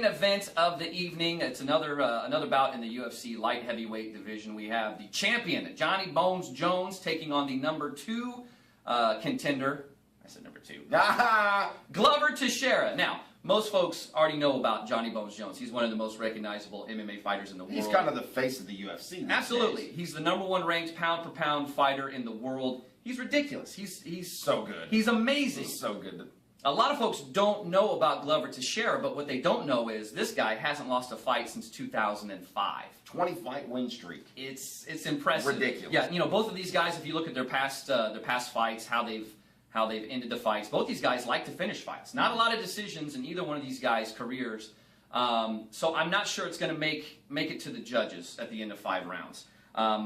main event of the evening. It's another bout in the UFC light heavyweight division. We have the champion, Johnny Bones Jones, taking on the #2 contender. I said #2. Glover Teixeira. Now, most folks already know about Johnny Bones Jones. He's one of the most recognizable MMA fighters in the world. He's kind of the face of the UFC. Absolutely. He's the #1 ranked pound-for-pound fighter in the world. He's ridiculous. He's so good. He's amazing. He's so good. A lot of folks don't know about Glover Teixeira, but what they don't know is this guy hasn't lost a fight since 2005. 20-fight win streak. It's impressive. Ridiculous. Yeah, you know, both of these guys, if you look at their past fights, how they've ended the fights, both these guys like to finish fights. Not a lot of decisions in either one of these guys' careers. So I'm not sure it's going to make it to the judges at the end of 5 rounds.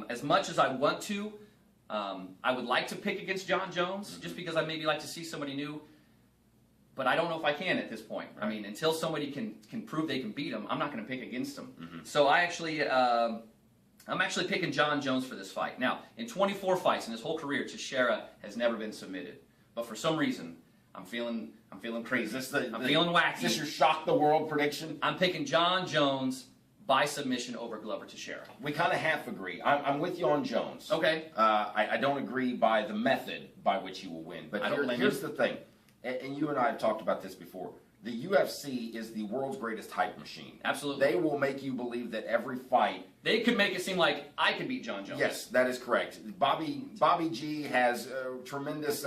As much as I want to, I would like to pick against John Jones, just because I maybe like to see somebody new. But I don't know if I can at this point. Right. I mean, until somebody can prove they can beat him, I'm not going to pick against him. So I'm actually picking John Jones for this fight. Now, in 24 fights in his whole career, Teixeira has never been submitted. But for some reason, I'm feeling crazy. I'm feeling wacky. Is this your shock the world prediction? I'm picking John Jones by submission over Glover Teixeira. We kind of half agree. I'm with you on Jones. Okay. I don't agree by the method by which he will win. But here's the thing. And you and I have talked about this before. The UFC is the world's greatest hype machine. Absolutely. They will make you believe that every fight... They could make it seem like I could beat John Jones. Yes, that is correct. Bobby G has tremendous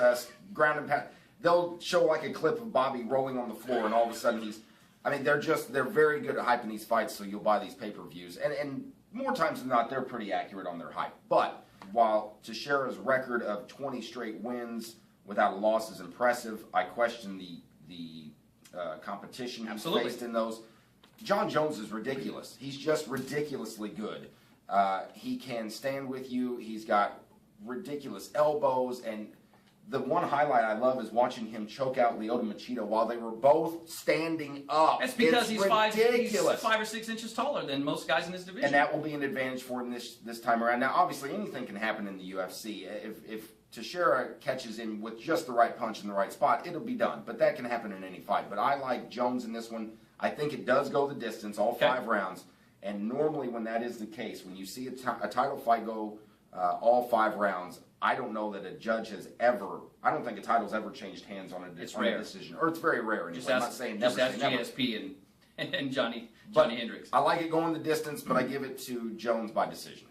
ground and pound. They'll show like a clip of Bobby rolling on the floor, and all of a sudden he's... I mean, they're very good at hyping these fights, so you'll buy these pay-per-views. And more times than not, they're pretty accurate on their hype. But while Teixeira's record of 20 straight wins without a loss is impressive, I question the competition he's faced in those. John Jones is ridiculous. He's just ridiculously good. He can stand with you. He's got ridiculous elbows, and the one highlight I love is watching him choke out Lyoto Machida while they were both standing up. That's because he's 5 or 6 inches taller than most guys in this division. And that will be an advantage for him this time around. Now, obviously, anything can happen in the UFC. If Teixeira catches him with just the right punch in the right spot, it'll be done. But that can happen in any fight. But I like Jones in this one. I think it does go the distance, all 5 rounds. And normally when that is the case, when you see a title fight go all 5 rounds, I don't know that a judge has ever, I don't think a title's ever changed hands on a decision. Or it's very rare. Anyway. I'm not saying never. Just ask GSP and Johnny Hendricks. I like it going the distance, but I give it to Jones by decision.